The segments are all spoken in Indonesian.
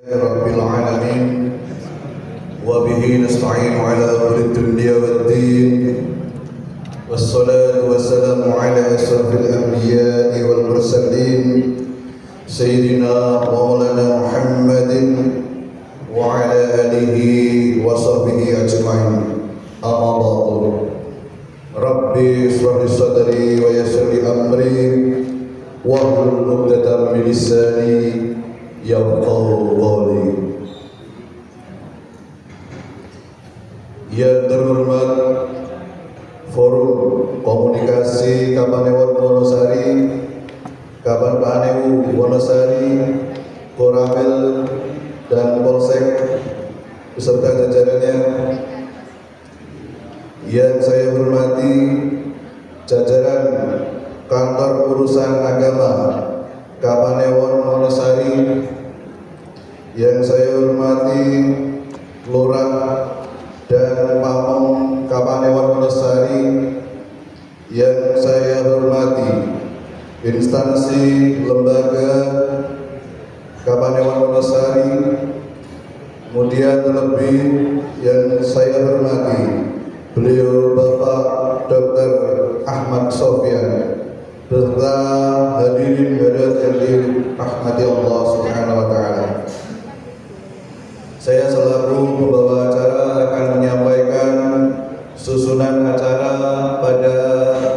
Rabbil alamin wa bihi nasta'in ala umuri dunya waddin wassalatu wassalamu ala asrafil anbiya'i wal mursalin sayyidina maulana Muhammadin wa ala alihi wa sahbihi ajma'in amma ba'du Rabbi ishrah li sadri wa yassir li amri wahlul 'uqdatam min lisani yafqahu qawli. Yang terhormat Forum Komunikasi Kapanewon Wonosari, Kapan Paneu Wonosari, Koramil dan Polsek beserta jajarannya. Yang saya hormati jajaran Kantor Urusan Agama Kapanewon Wonosari, yang saya hormati Lurah dan Pamong Kapanewon Wonosari, yang saya hormati instansi lembaga Kapanewon Wonosari, kemudian terlebih yang saya hormati beliau Bapak Dr. Ahmad Sofyan beserta hadirin hadirat yang dirahmati Allah Subhanahu wa taala. Saya selaku pembawa acara akan menyampaikan susunan acara pada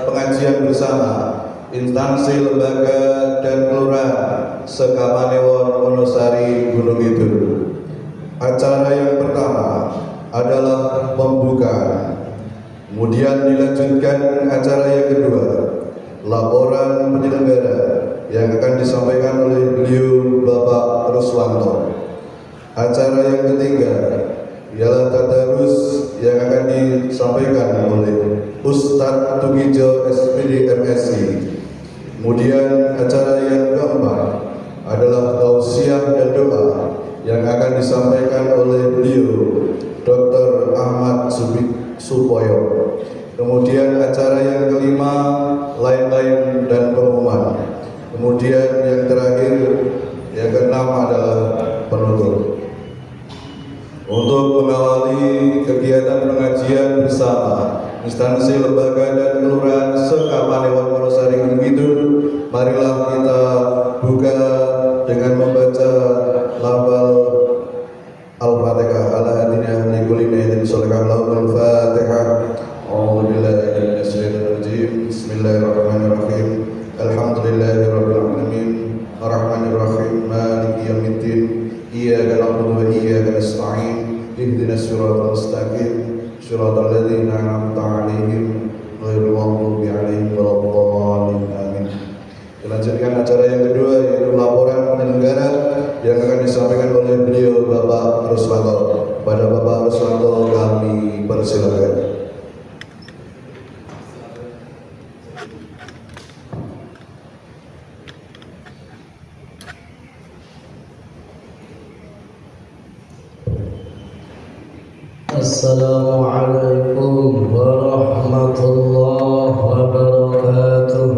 pengajian bersama instansi lembaga dan kelurahan se-Kapanewon Wonosari Gunung Kidul. Acara yang pertama adalah pembukaan. Kemudian dilanjutkan acara yang kedua, laporan penyelenggara yang akan disampaikan oleh beliau Bapak Ruswanto. Acara yang ketiga ialah tadarus yang akan disampaikan oleh Ustadz Tugijo SPD MSI. Kemudian acara yang keempat adalah tausiah dan doa yang akan disampaikan oleh beliau Dr. Ahmad Supoyo. Kemudian acara yang kelima lain-lain dan pengumuman. Kemudian yang terakhir yang keenam adalah penutup. Untuk mengawali kegiatan pengajian bersama instansi lembaga dan kelurahan se-Kapanewon Wonosari Gunung Kidul, marilah kita buka dengan membaca lafal Al-Fatihah ala hadina li kulli niyatin sallallahu al-Fatihah. A'udzu billahi minasy syaithanir rajim. Bismillahirrahmanirrahim. Alhamdulillahirabbil alamin. Arrahmanir rahim. Maliki yaumiddin. Iyyaka na'budu wa iyyaka nasta'in. Ihdinas siratal mustaqim. Siratal ladzina an'amta 'alaihim ghairil maghdubi 'alaihim waladdallin. Amin. Dilanjutkan acara yang kedua yaitu laporan penyelenggara yang akan disampaikan oleh beliau Bapak Ruswanto. Pada Bapak Ruswanto kami persilakan. Assalamualaikum warahmatullahi wabarakatuh.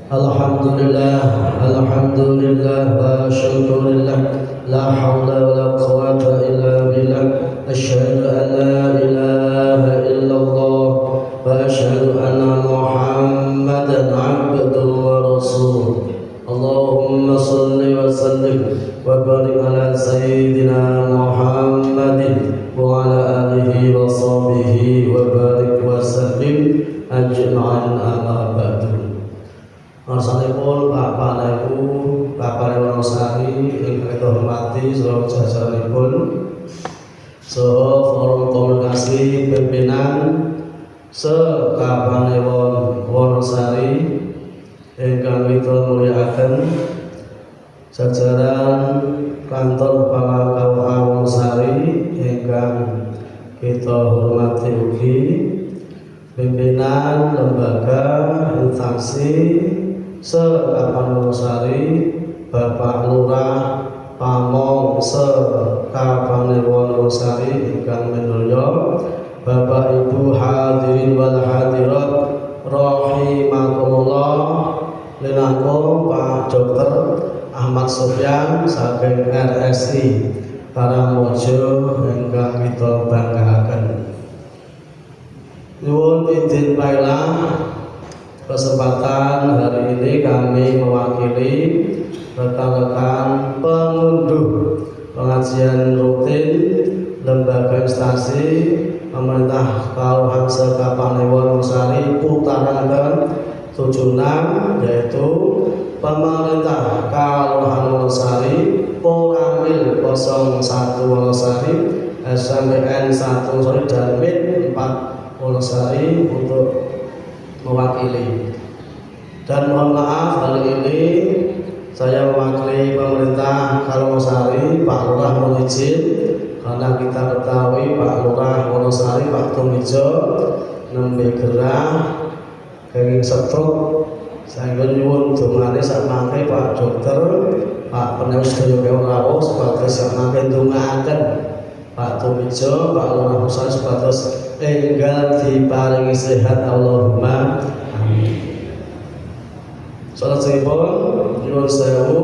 Alhamdulillah, alhamdulillah wa syukurillah. La hawla wa la quwwata illa billah. Asyhadu an la ilaha illallah wa asyhadu anna Muhammadan abduhu wa rasuluh. Allahumma salli wa sallim wa barik ala sayyidina Muhammadin wa ala alihi wa sahbihi wa barik wa sallim ajma'in amma ba'du. Rasulipun Bapak Nabu Kapanewon Wonosari ingkang kita hormati saha jajaranipun saha Forum Komunikasi Pimpinan se-Kapanewon Wonosari ingkang kita mulyakaken, jajaran Kantor Pamangkawuhan Wonosari ingkang kita hormati ugi, pimpinan lembaga instansi se-Kapanewon Wonosari, Bapak Lurah Pamong se-Kapanewon Wonosari ingkang minulya, Bapak Ibu hadirin wal hadirat rahimakumullah, linangkung Pak Dr. Ahmad Sofyan pengajian saking RSI Karangmojo ingkang kita banggaken. Nuwun izin paelah kesempatan hari ini kami mewakili rekan-rekan pengunduh pengajian rutin Lembaga Instansi Pemerintah Kelurahan Sekapan Wonosari putaran ke-76, yaitu Pemerintah Kelurahan Wonosari, Koramil 01 Wonosari, SMPN 1 Wonosari dan MIN 4 Wonosari untuk mewakili. Dan mohon maaf hari ini saya mewakili pemerintah Wonosari, Pak Lurah mohon izin, karena kita ketahui Pak Lurah Wonosari Pak Tumijo nembe gerah kenging stroke, saya nyuwun dongane sak mangke Pak Dokter, Pak Peneus sedaya kewon rawuh sebagai sak mangke ndongaaken Pak Tumijo, Pak Lurah Wonosari sebagai enggal diparingi sehat Allahumma amin. Salajengipun nyuwun sewu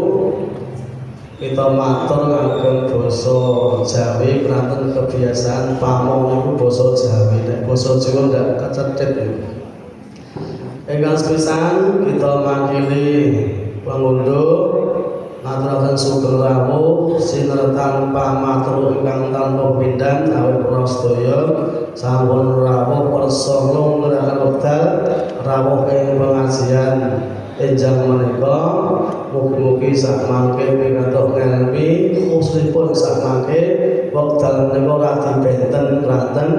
kita matur ngagem basa Jawi keranten kebiasaan pamong niku basa Jawi, nek basa Jawa ndak kecethit niku. Ingkang sepisan kita makili pengunduh ngaturaken sugeng rawuh sinertan pamatur ingkang tanpa pindhan awit para sedaya sampun rawuh persa nglungguhaken wekdal rawuh ing pengajian enjang menika. Mugi-mugi sak mangke pikantuk ngelmi khususipun sak mangke wekdal menika ora dibenten kranten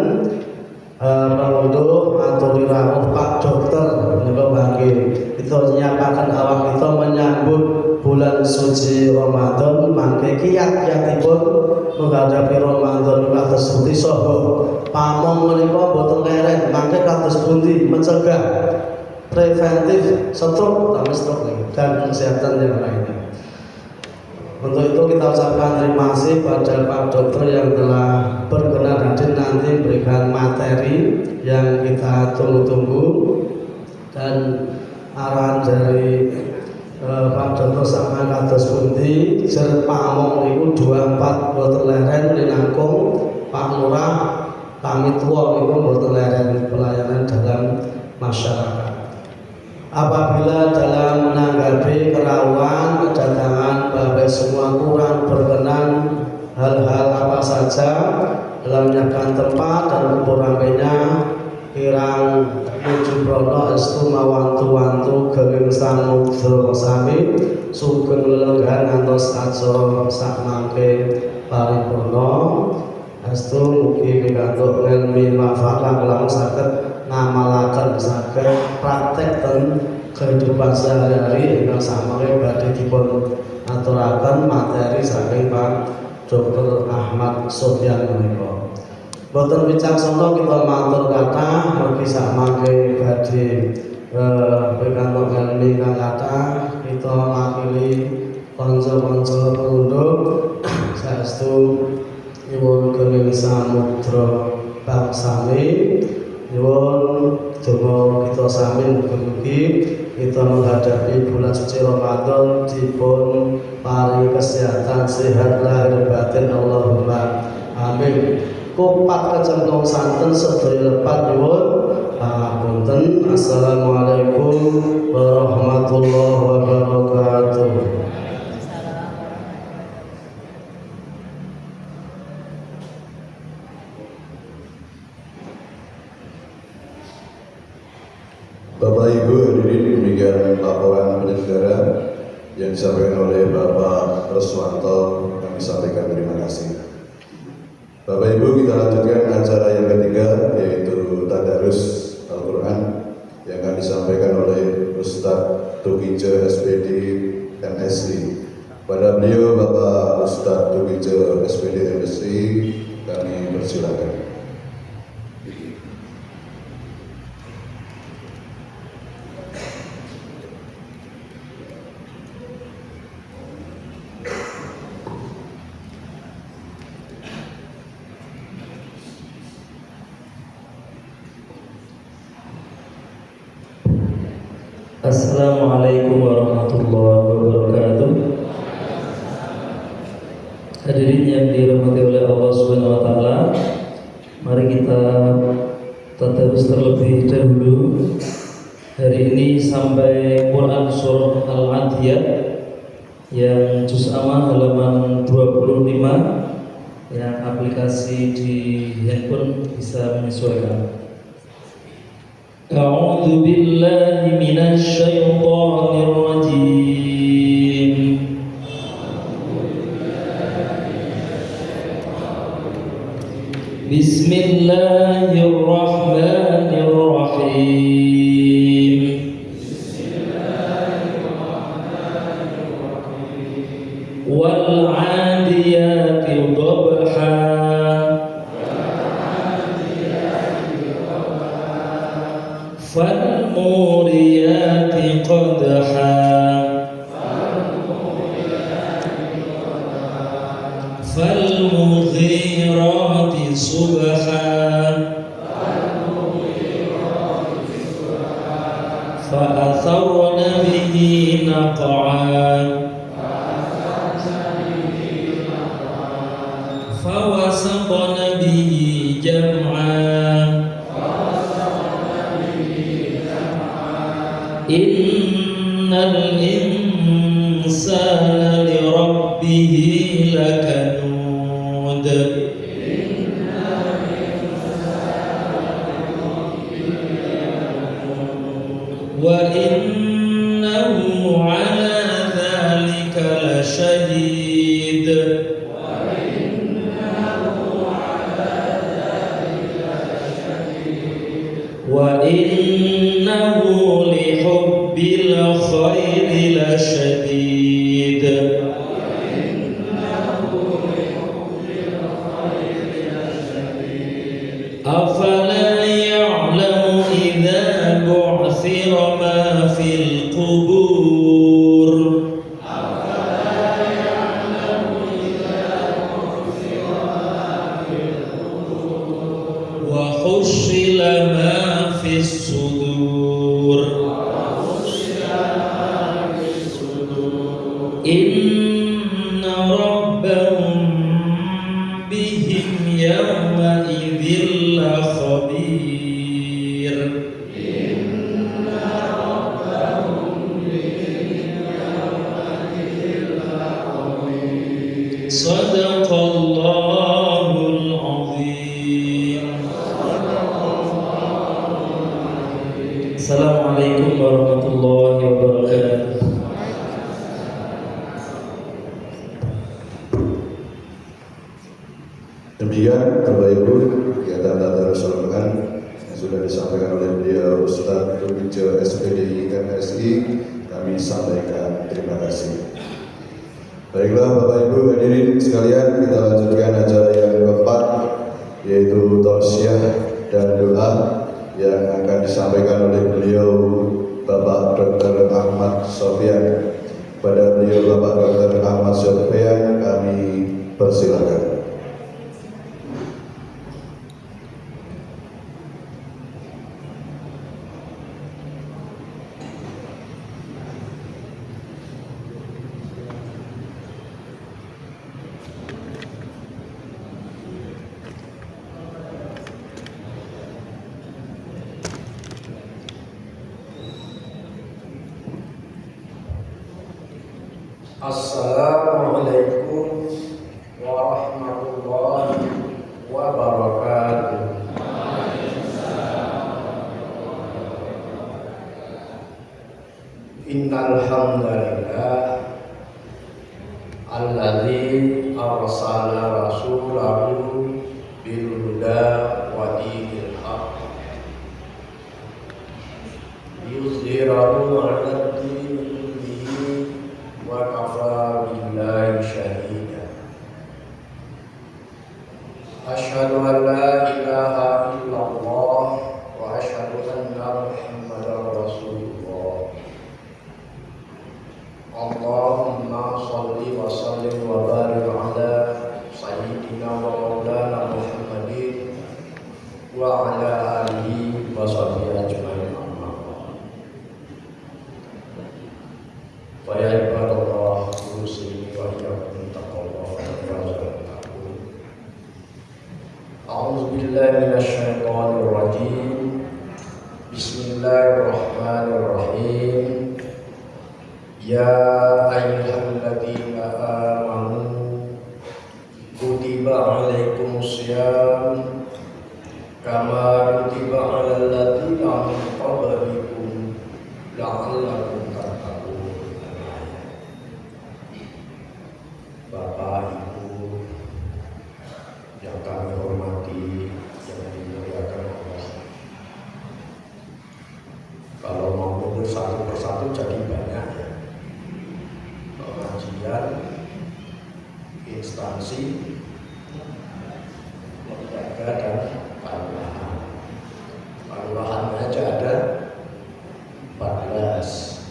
pengunduh aturi rawuh Pak Dokter menika mangke kita nyiapaken awak kita menyambut bulan suci Ramadan, mangke kiat-kiatipun menghadapi Ramadan kados pundi saha pamong menika boten leren, mangke kados pundi mencegah preventif stroke dan kesehatan yang lainnya. Untuk itu kita ucapkan terima kasih pada Pak Dokter yang telah berkenan hadir nanti memberikan materi yang kita tunggu-tunggu, dan arahan dari Pak Dokter sama kados pundi jer pamong niku 24 boten leren linangkung Pak Lurah pamit tuwa niku boten leren pelayanan dalam masyarakat. Apabila dalam menanggapi kerawuan kedatangan Bapak semua kurang berkenan hal-hal apa saja dalam menyiapkan tempat dan kurangnya kirang nuju prono estu mawantu-wantu genging samudra sami sugeng lelenggan ngantos acara sak mangke paripurna estu mugi pikantuk ngelmi manfaat lan saged ngamalaken saged praktek ten kehidupan sehari-hari ingkang samangke badhe dipun aturaken materi saking Pak Dr. Ahmad Sofyan menika. Boten wicaksana kita matur kathah mergi sak mangke badhe pikantuk ngelmi kang kathah kita makili kanca-kanca pengunduh saestu nyuwun genging samudra bangsami. Nyuwun donga kita sami mugi-mugi kita menghadapi bulan suci Ramadan dipun paring kesehatan sehat lahir batin Allahumma amin. Kupat kecemplung santen sedaya lepat nyuwun pangapunten. Assalamualaikum warahmatullahi wabarakatuh. Bapak Ibu hadirin, demikian laporan penyelenggara yang disampaikan oleh Bapak Reswanto. Kami sampaikan terima kasih. Bapak Ibu, kita lanjutkan acara yang ketiga, yaitu Tadarus Al-Quran yang akan disampaikan oleh Ustadz Tukijo SPD MSI. Pada beliau Bapak Ustadz Tukijo SPD MSI, kami persilakan. Assalamualaikum warahmatullahi wabarakatuh. Hadirin yang dirahmati oleh Allah Subhanahu wa taala, mari kita tadarus terlebih dahulu hari ini sampai Quran surah Al-Adiyat yang juz amma halaman 25, yang aplikasi di handphone bisa menyesuaikan. A'udzu billahi minasy syaithanir rajim. Bismillahirrahmanirrahim. Wal 'adiyati dhabha. Fal muriyati qadha. Fal mughirati subha. فأثرن به نقعا فوسطن به جمعا إن الإنسان لربه لكنود وإنه على ذلك لشهيد وإنه لحب الخير لشديد أفلا يعلم إذا بعثر ما في القبور وحصل ما في الصدور إن ربهم بهم يومئذ لخبير صدق الله العظيم. Assalamualaikum warahmatullahi wabarakatuh. Demikian Bapak Ibu kegiatan tadarus Al-Quran yang sudah disampaikan oleh beliau Ustaz Rubijo SPDI MSI, kami sampaikan terima kasih. Baiklah Bapak Ibu hadirin sekalian, kita lanjutkan acara yang keempat, yaitu tausiah dan doa yang akan disampaikan oleh beliau Bapak Dr. Ahmad Sofyan. Pada beliau Bapak Dr. Ahmad Sofyan kami persilakan. Assalamualaikum warahmatullahi wabarakatuh. Innal hamdalillah alladzi arsala rasulahu bil huda wa dinil haqq yuzhirahu 'ala wa kafa billahi shahida. Asyhadu an la ilaha illallah wa asyhadu anna Muhammadar Rasulullah. Allahumma shalli wa sallim wa barik ala sayyidina wa maulana Muhammadin wa ala alihi wa sahbihi ajmain. Wa ya ibadallah muslimin wa iyyakum taqwa wa أعوذ بالله من الشيطان الرجيم. بسم الله الرحمن الرحيم. يا أيها الذين آمنوا كتب عليكم الصيام كما كتب على الذين من قبلكم لعلكم تتقون. Bapak Ibu yang kami hormati, yang dimuliakan Allah. Kalau mau mundur satu persatu jadi banyak ya. Pengajian, instansi, lembaga dan kelurahan. Kelurahannya aja ada 14.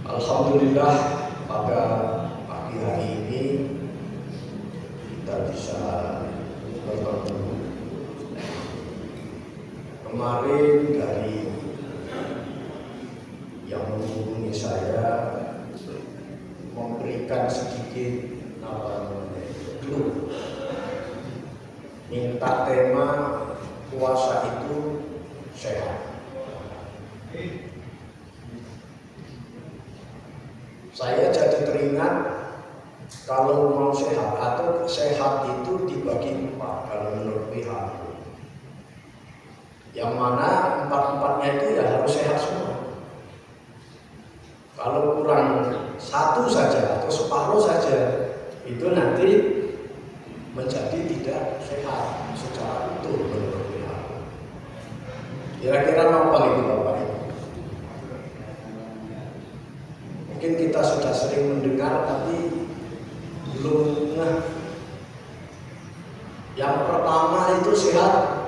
Alhamdulillah pada pagi hari ini kita bisa bertemu. Kemarin dari yang menghubungi saya memberikan sedikit clue, minta tema puasa itu sehat. Saya jadi teringat kalau mau sehat atau sehat itu dibagi 4 kalau menurut WHO. Yang mana 4-4-nya itu ya harus sehat semua. Kalau kurang 1 saja atau separuh saja itu nanti menjadi tidak sehat secara utuh menurut WHO. Kira-kira apa itu Bapak Ibu? Mungkin kita sudah sering mendengar tapi belum ngeh. Yang pertama itu sehat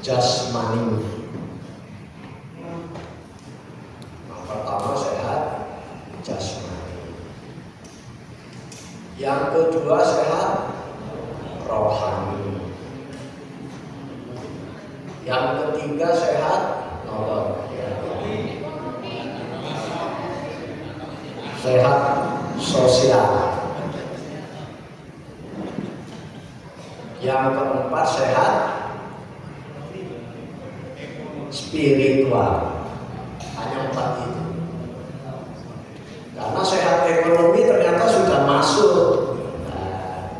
jasmani. Yang pertama sehat jasmani. Yang kedua sehat rohani. Yang ketiga sehat sehat sosial. Yang keempat sehat spiritual. Hanya 4 itu. Karena sehat ekonomi ternyata sudah masuk. Nah,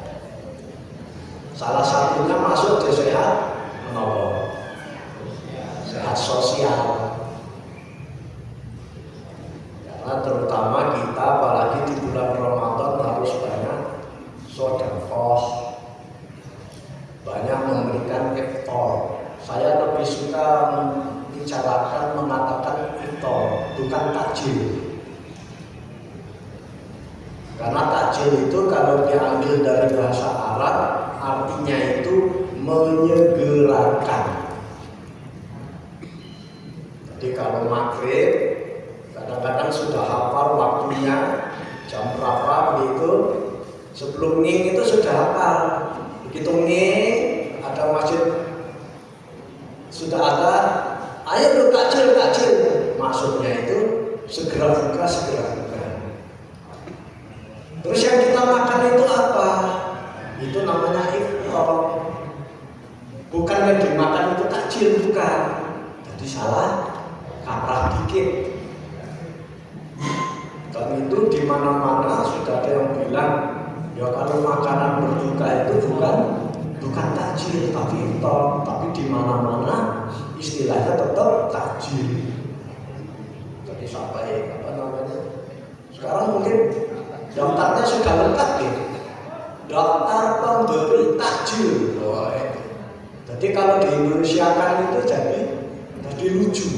salah satunya masuk di sehat sehat sosial. Karena terutama kita apalagi di bulan Ramadan harus banyak sedekah, banyak memberikan iftar. Saya lebih suka mengatakan iftar, bukan takjil. Karena takjil itu kalau diambil dari bahasa Arab artinya itu menyegerakan. Jadi kalau maghrib kadang-kadang sudah hafal waktunya jam berapa begitu, sebelum nging itu sudah hafal. Begitu nging ada masjid sudah ada, ayo lu takjil. Maksudnya itu segera buka. Terus yang kita makan itu apa? Itu namanya iftar. Bukan yang dimakan itu takjil, bukan. Jadi salah kaprah dikit. Dan itu di mana-mana sudah ada yang bilang, ya kalau makanan berbuka itu bukan takjil tapi iftar, tapi di mana-mana istilahnya tetap takjil. Jadi sampai apa namanya? Sekarang mungkin daftarnya sudah lengkap ya. Daftar pemberi takjil. Jadi kalau di Indonesia kan itu jadi lucu.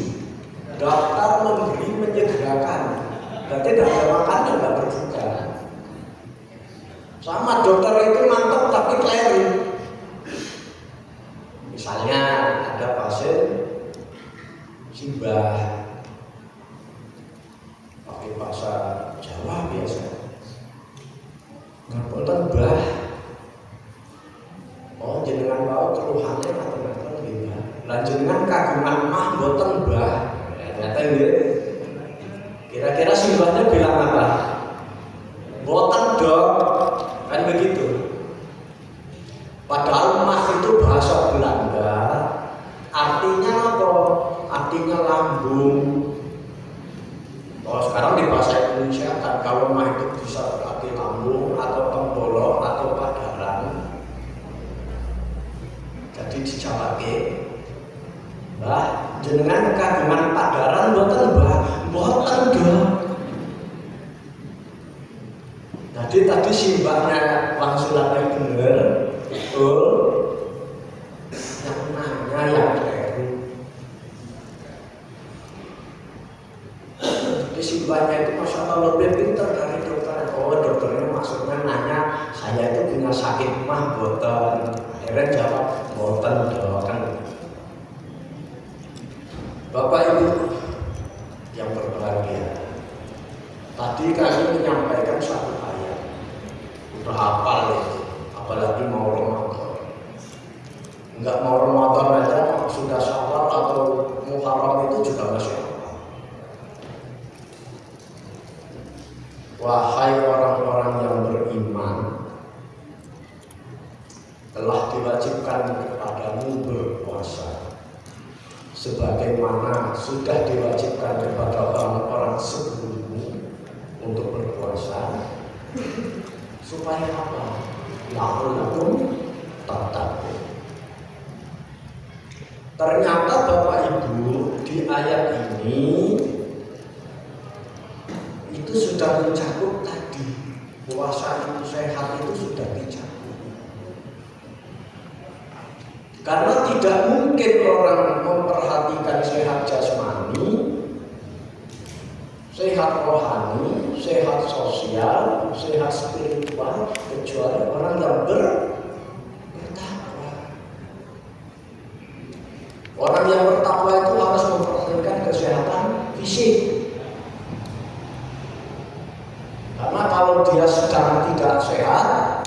Daftar memberi menyegerakan. Berarti tidak ada makannya, tidak berbuka. Sama dokter itu mantap tapi keliru. Misalnya ada pasien simbah, pakai bahasa Jawa biasa. Ngapunten Mbah. Oh jenengan wau keluhannya ngaten-ngaten nggih Mbah. Lah jenengan kagungan mah mboten Mbah. Ternyata nggih. Kira-kira simbahnya bilang apa? Mboten Dok. Kan begitu. kalau mah itu bisa kaki lambung atau tembolok atau padaran. Jadi dijawabke, Mbah, jenengan kagungan padaran mboten, Mbah? Mboten, Dok. Jadi tadi simbahnya wangsulannya bener, betul. Yang nanya yang keliru. Jadi simbahnya itu masya Allah lebih pintar dari dokter. Oh, dokternya maksudnya nanya, saya itu punya sakit mah boten. Akhirnya jawab boten, Dok. Kan Bapak Ibu yang berbahagia, tadi kami menyampaikan satu ayat, udah hafal itu, apalagi mau Ramadan. Enggak mau Ramadan aja, sudah Syawal atau Muharram itu juga masih hafal. Wahai orang-orang yang beriman, telah diwajibkan kepadamu berpuasa sebagaimana sudah diwajibkan kepada orang-orang sebelummu untuk berpuasa, supaya apa? La'allakum tattaqun. Ternyata Bapak Ibu di ayat ini itu sudah mencakup tadi, puasa itu sehat itu sudah dicakup. Karena tidak mungkin orang memperhatikan sehat jasmani, sehat rohani, sehat sosial, sehat spiritual kecuali orang yang bertakwa. Orang yang bertakwa itu harus memperhatikan kesehatan fisik. Karena kalau dia sedang tidak sehat,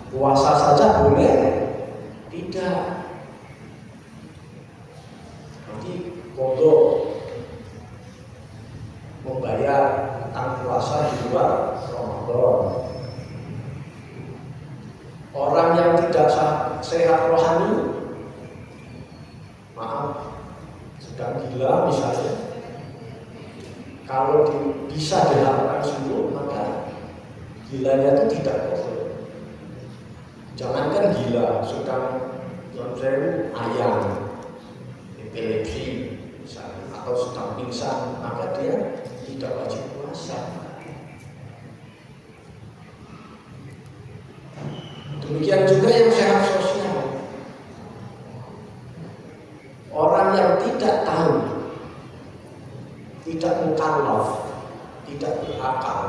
puasa saja boleh tidak. Kodok membayar utang puasa di luar Ramadan. Orang yang tidak sehat rohani, maaf, sedang gila misalnya, kalau bisa dilakukan sembuh, maka gilanya itu tidak kodok. Jangankan gila, sedang ayam, epilepsi misalnya, atau sedang pingsan, maka dia tidak wajib puasa. Demikian juga yang sehat sosial. Orang yang tidak tahu, tidak mukallaf, tidak berakal,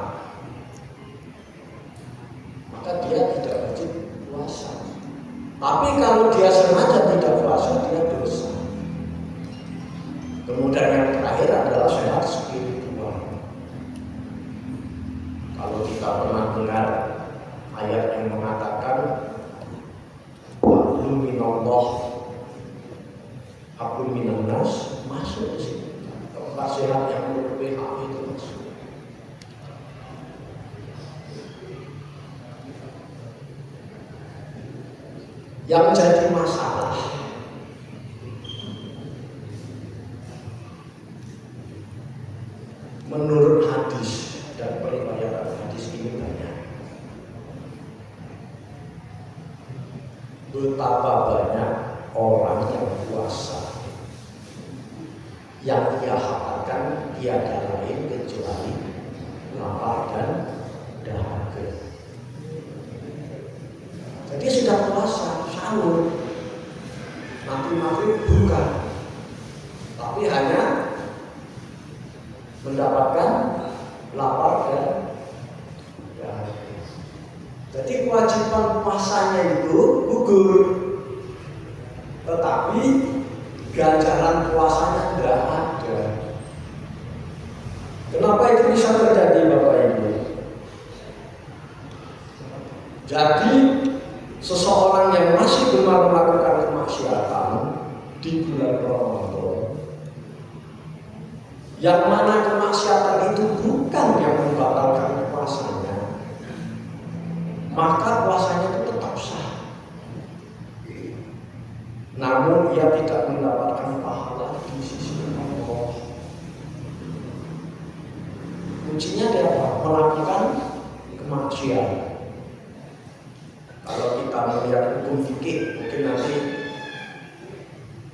maka dia tidak wajib puasa. Tapi kalau dia sengaja tidak puasa, dia dosa. Kemudian yang terakhir adalah sehat spiritual. Kalau kita pernah dengar ayat yang mengatakan hablum minallah, hablum minannas, masuk di sini. Tempat sehat yang lebih itu masuk. Yang jadi masalah menurut hadis dan periwayatan hadis ini banyak. Betapa banyak orang yang puasa yang ia hafalkan tiada lain kecuali lapar dan dahaga. Jadi sudah puasa, sahur, nanti maghrib buka, tapi hanya mendapatkan lapar dan dahaga. Jadi kewajiban puasanya itu gugur, tetapi ganjaran puasanya tidak ada. Kenapa itu bisa terjadi, Bapak Ibu? Jadi seseorang yang masih gemar melakukan kemaksiatan di bulan Ramadan, yang mana kemaksiatan itu bukan yang membatalkan puasanya, maka puasanya itu tetap sah. Namun ia tidak mendapatkan pahala di sisi Allah. Kuncinya dia apa? Melakukan maksiat. Kalau kita melihat hukum fikih, mungkin nanti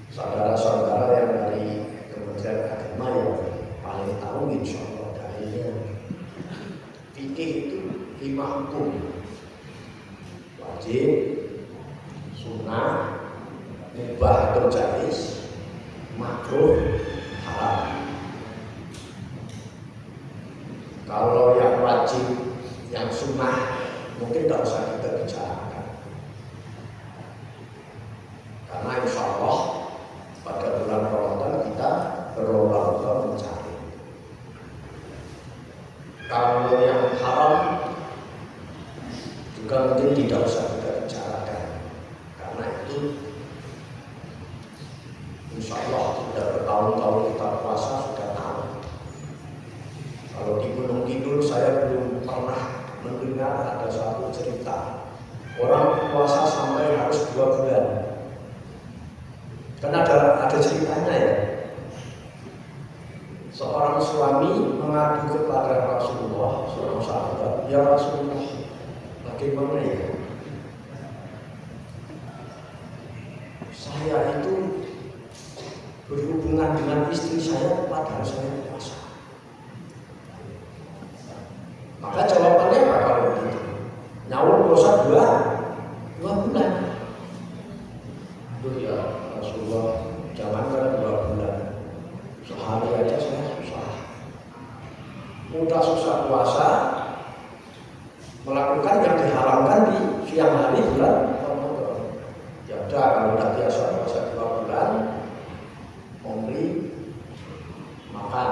saudara-saudara yang dari Kementerian Agama yang paling tahu insya Allah dalilnya. Fikih itu 5 hukum: wajib, sunnah, mubah atau jaiz, makruh, haram. Kalau yang wajib, yang sunnah mungkin tidak usah kita bicarakan, karena insya Allah pada bulan Ramadan kita berlomba-lomba mencari. Kalau yang haram juga mungkin tidak usah kita bicarakan, karena itu insya Allah sudah bertahun-tahun kita puasa sudah tahu. Kalau di Gunung Kidul saya belum pernah mendengar ada satu cerita orang puasa sampai harus 2 bulan. Kan ada ceritanya ya. Seorang suami mengadu kepada Rasulullah, seorang sahabat, ya Rasulullah, bagaimana ya? Saya itu berhubungan dengan istri saya padahal saya puasa. Maka jawabannya apa kalau begitu? Nyawa puasa 2 bulan. Aduh ya Rasulullah, jangankan 2 bulan, sehari aja saya susah. Udah susah puasa, melakukan yang diharamkan di siang hari bulan Ramadan. Ya udah, kalau udah biasa puasa 2 bulan, memberi makan,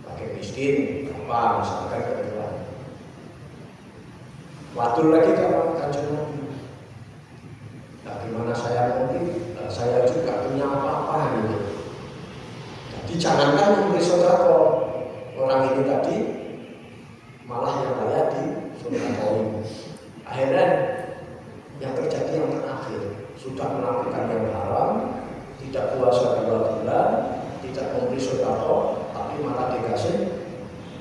pakai miskin, apa misalkan kebetulan. Waktu lagi kalau Kanjeng Nabi, nah gimana saya mungkin, nah, saya juga punya apa-apa gitu. Jadi jangankan memberi sodako, orang ini tadi malah yang layak di sodako. Akhirnya yang terjadi yang terakhir, sudah melakukan yang haram, tidak puasa 2 bulan, tidak memberi sodako, tapi malah dikasih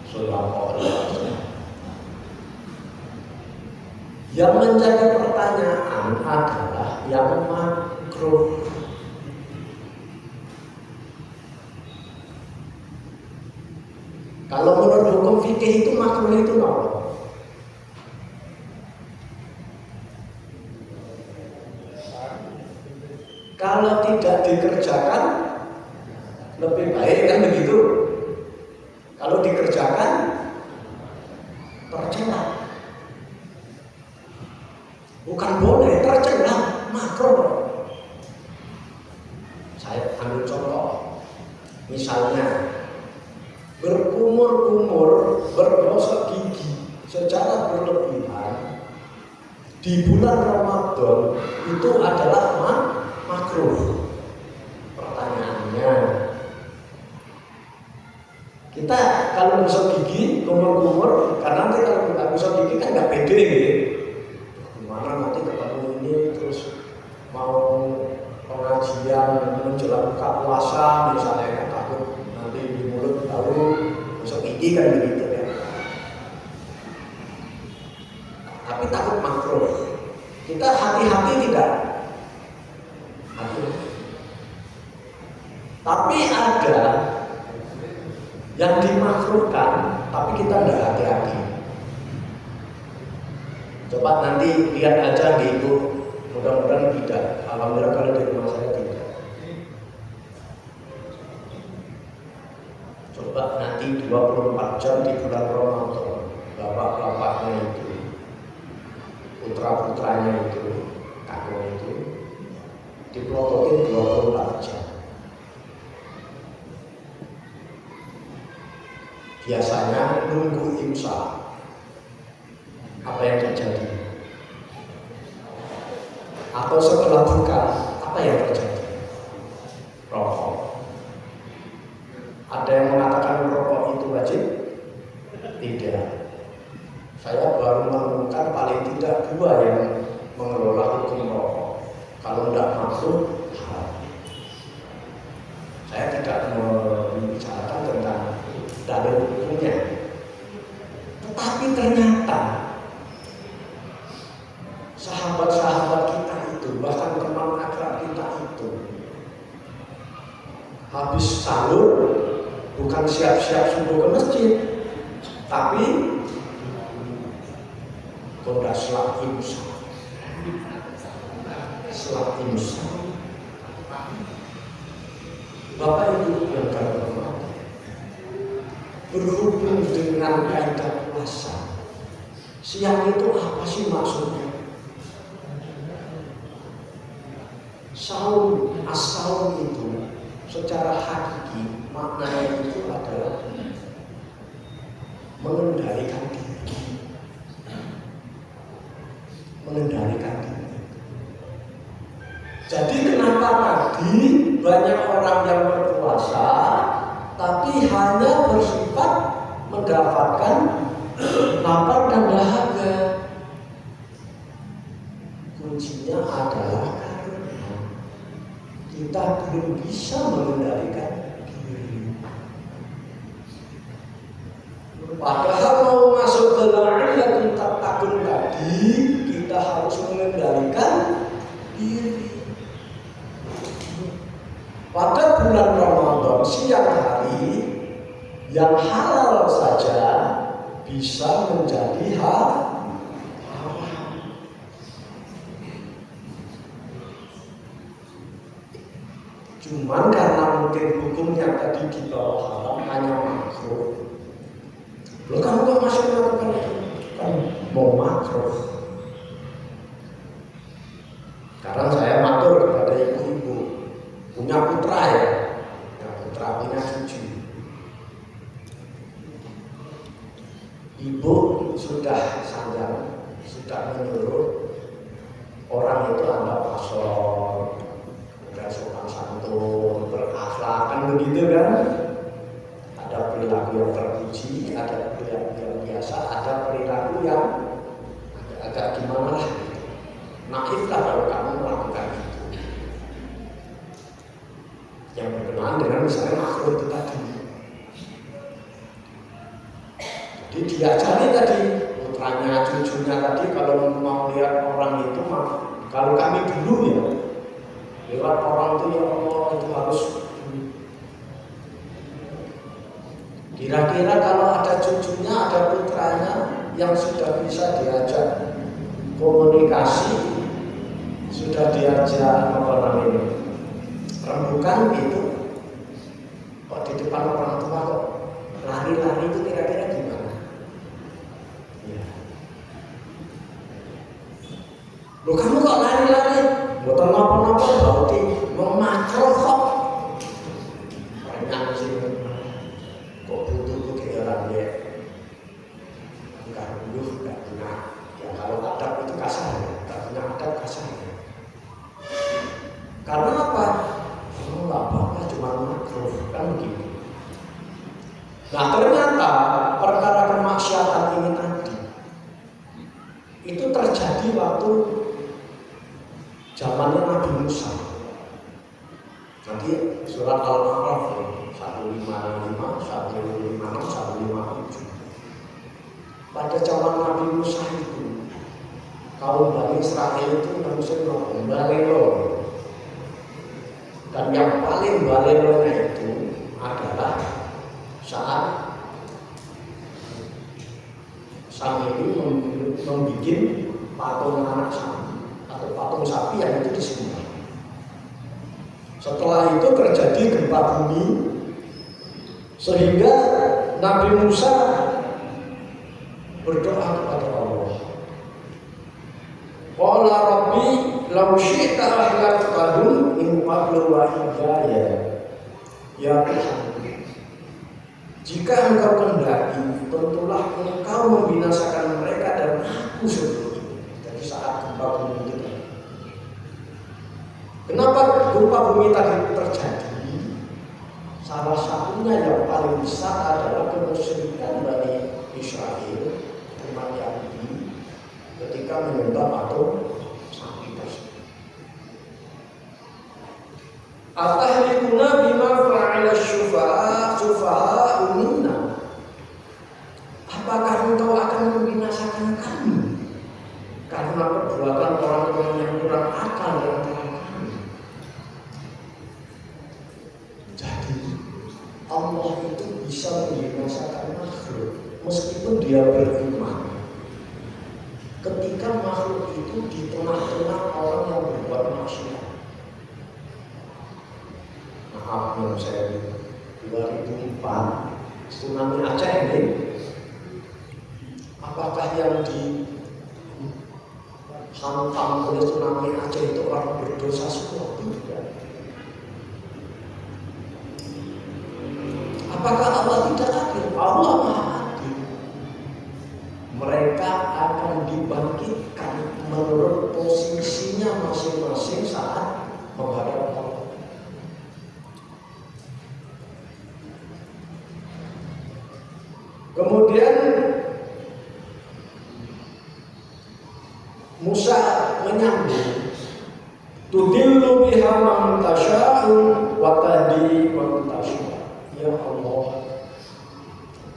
sodako. Yang menjadi pertanyaan adalah yang makruh. Kalau menurut hukum fikih itu makruh itu apa? Kalau tidak dikerjakan lebih baik, kan begitu. Kalau dikerjakan tercela. Bukan boleh, tercela, makruh. Saya ambil contoh, misalnya berkumur-kumur, bergosok gigi secara berlebihan di bulan Ramadan itu adalah makruh. Pertanyaannya, kita kalau gosok gigi, kumur-kumur, karena nanti kalau nggak gosok gigi kan nggak pede gitu. Gimana nanti ketemu ini terus mau pengajian menjelang buka puasa misalnya, kan takut nanti di mulut tahu gosok gigi kan begitu ya. Tapi takut makruh. Kita hati-hati tidak? Hati-hati. Tapi ada yang dimakruhkan, tapi kita tidak hati-hati. Coba nanti lihat aja di itu, mudah-mudahan tidak. Alhamdulillah kalau di rumah saya tidak. Coba nanti 24 jam di bulan Ramadan, bapak-bapaknya itu, putra-putranya itu, kakek itu, dipelototin 24 jam. Biasanya nunggu imsak. Apa yang terjadi? Atau setelah buka, apa yang terjadi? Rokok. Ada yang mengatakan rokok itu wajib? Tidak. Saya baru menemukan paling tidak 2 yang mengelola hukum rokok. Kalau tidak makruh, haram. Saya tidak membicarakan tentang dalil hukumnya. Tetapi ternyata sahabat-sahabat kita itu, bahkan teman akrab kita itu, habis sahur bukan siap-siap subuh ke masjid, tapi koda sholat imsa. Sholat imsa. Bapak Ibu yang kami hormati, berhubung dengan kaidah puasa, siang itu apa sih maksudnya? Saum, as-saum itu secara hakiki maknanya itu adalah mengendalikan diri. Mengendalikan diri. Jadi kenapa tadi banyak orang yang berpuasa tapi hanya bersifat mendapatkan lapar dan dahaga? Kuncinya adalah karena kita belum bisa mengendalikan diri. Padahal mau masuk ke la'ilatul tattaqun tadi, kita harus mengendalikan diri. Pada bulan Ramadan siang hari yang halal saja bisa menjadi haram. Cuman karena mungkin hukumnya tadi di bawah haram, hanya makruh. Loh, kamu kok masih melakukan itu? Kan mau makruh. Sekarang saya matur kepada ibu-ibu, punya putra ya, punya cucu. Ibu sudah sadar, sudah menyuruh orang itu ada pasor, ada sopan santun, berakhlak, kan begitu kan? Ada perilaku yang terpuji, ada perilaku yang biasa, ada perilaku yang agak gimana lah. Naif lah kalau kamu melakukan itu. Yang berkenaan dengan misalnya makruh itu tadi. Jadi diajari tadi putranya, cucunya tadi kalau mau lihat orang itu, kalau kami dulu ya, lewat orang itu ya Allah itu harus. Kira-kira kalau ada cucunya, ada putranya yang sudah bisa diajak komunikasi, sudah diajak apa namanya, rembukan itu, kok di depan orang tua kok lari-lari itu kira-kira gimana? Ya. Loh, kamu kok lari-lari? Bukan apa-apa berarti memakruh kok. Banyak sih. Kok butuh kegiatan dia? Enggak dulu, enggak punya. Ya kalau adab itu kasar, enggak punya adab kasar. Karena apa? Oh, enggak apa-apa, cuma makruh, kan begitu. Nah, ternyata perkara kemaksiatan ini tadi itu terjadi waktu zamannya Nabi Musa. Nanti surat Al-A'raf 155, 156, 157. Pada zaman Nabi Musa itu, kaum Bani Israel itu manusia balelo. Dan yang paling balelonya itu adalah saat sang ini membuat patung anak sapi atau patung sapi yang itu disembah. Setelah itu terjadi gempa bumi sehingga Nabi Musa berdoa kepada Allah. Qala Rabbi law syi'ta ahlakahum min qablu wa iyaya. Ya Tuhan, jika Engkau kehendaki, tentulah Engkau membinasakan mereka dan aku sebelum ini. Jadi saat gempa bumi itu. Kenapa gempa bumi tadi terjadi? Salah satunya yang paling besar adalah kemusyrikan Bani Israel, umat Yahudi, ketika menyembah patung sapi tersebut. Atahlikuna bima fa'ala syufa'a minna. Apakah engkau akan membinasakan makhluk meskipun dia beriman. Ketika makhluk itu di tengah-tengah orang yang berbuat maksiat. Maaf yang saya 2004 tsunami Aceh ini, apakah yang dihantam oleh tsunami Aceh itu orang berdosa semua? Tidak. Apakah Allah tidak adil? Allah Maha Adil. Mereka akan dibangkitkan menurut posisinya masing-masing saat menghadap Allah. Kemudian Musa menyambung, tudillu biha man tasya'u wa tahdi man tasya'u. Ya Allah,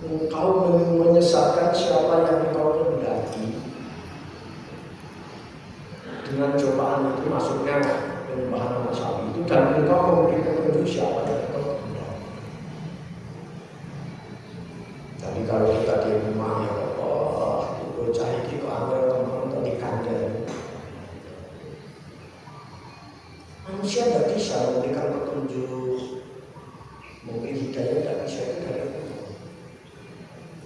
Engkau menyesatkan siapa yang Engkau kehendaki. Dengan cobaan itu maksudnya penyembahan anak sapi itu, dan Engkau memberi petunjuk siapa yang Engkau kehendaki. Tapi kalau kita di rumah, ya Allah, bocah ini kok ambil teman-teman di kandang. Manusia tidak bisa memberikan petunjuk. Mungkin hidayah tidak bisa itu dari Allah.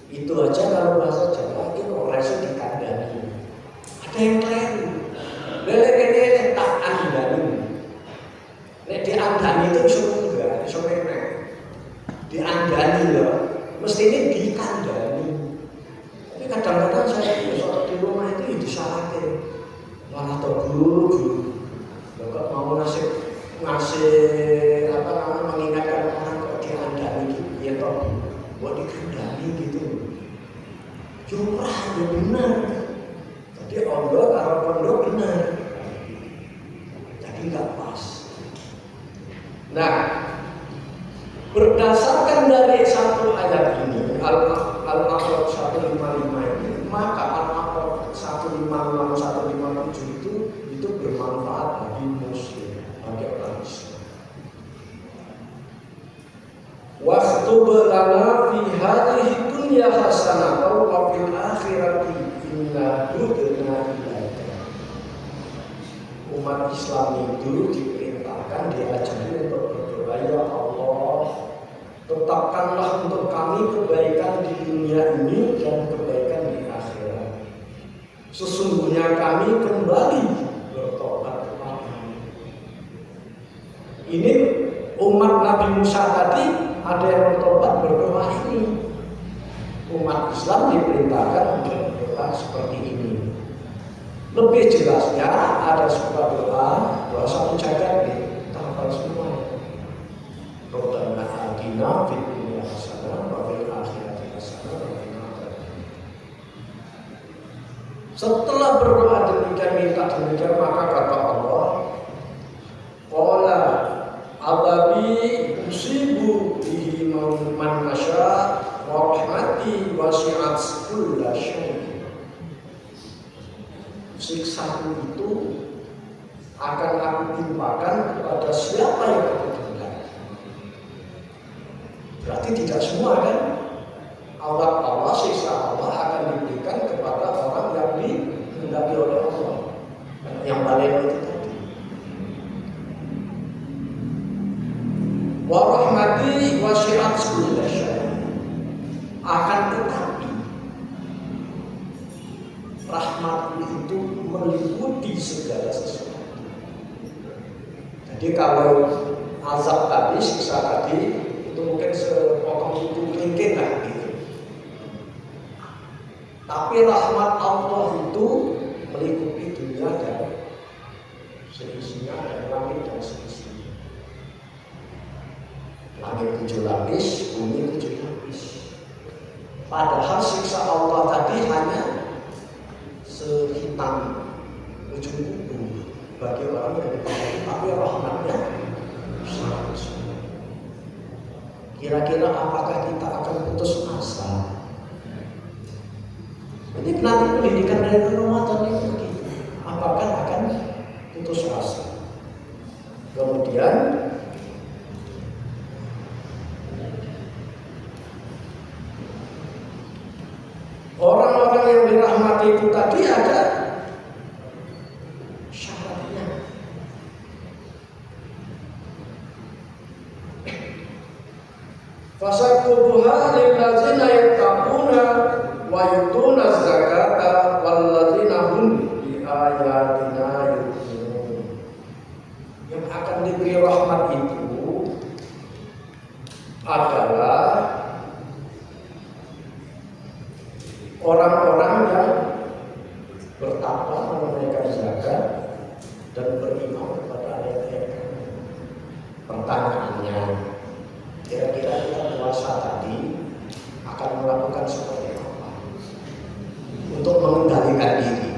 Itu aja kalau bahasa Jawa itu orang itu dikandani. Ada yang keliru. Lelek ini tak andani. Nek diandani itu enggak, sebenarnya diandani loh. Mesti ini dikandani. Tapi kadang-kadang saya besok di rumah itu disalahkan. Malah atau guru. Kok mau ngasih apa namanya mengingatkan orang kok diandani gitu, ya toh, buat dikandani gitu. Curah ya benar. Jadi ondo kalau pondok benar. Jadi nggak pas. Nah, berdasarkan dari satu ayat ini, Al-A'raf 155 ini, maka Al-A'raf 156 157 itu bermanfaat bagi muslim, bagi orang Islam. Waktu berlana fi hadhihi dunya hasanah wa fil akhirati inna hudna ilaika. Umat Islam itu diperintahkan, diajari untuk berdoa, ya Allah, tetapkanlah untuk kami kebaikan di dunia ini dan kebaikan di akhirat. Sesungguhnya kami kembali bertobat kepadamu. Ini umat Nabi Musa tadi ada yang bertobat berdoa ini. Umat Islam diperintahkan untuk berdoa seperti ini. Lebih jelasnya ada sebuah doa satu jagat nih, tampal semua. Rabbana atina fid dunya hasanah wa fil akhirati hasanah wa qina adzabannar. Setelah berdoa demikian, minta demikian, maka kata Allah, qala ababi usibu bihi man nasya wa rahmati wasi'at kulla syai'. Siksaku itu akan aku timpakan kepada siapa yang aku kehendaki. Berarti tidak semua kan? Allah siksa Allah akan diberikan kepada orang yang dikehendaki oleh Allah. Yang paling itu tadi. Wa rahmati wasi'at kulla syai'. Akan tetapi rahmat itu meliputi segala sesuatu. Jadi kalau azab tadi, siksa tadi itu mungkin sepotong kuku kelingking lah gitu. Tapi rahmat Allah itu meliputi dunia dan seisinya, dan langit dan seisinya. Langit 7 lapis, bumi 7 lapis. Padahal siksa Allah tadi hanya sehitam ujung kuku bagi orang yang dipakai, tapi rahmatnya besar. Kira-kira apakah kita akan putus asa? Ini nanti pendidikan dari Ramadan itu begitu. Apakah akan putus asa? Kemudian rahmat itu tadi ada syaratnya. Fasakubuha lillazina yattaquna wa yutuna zakata wallazina hum bi ayatina yu'minun. Yang akan diberi rahmat itu adalah orang-orang yang bertakwa, menunaikan zakat dan beriman kepada ayat-ayat kami. Pertanyaannya, kira-kira kita puasa tadi akan melakukan seperti apa untuk mengendalikan diri?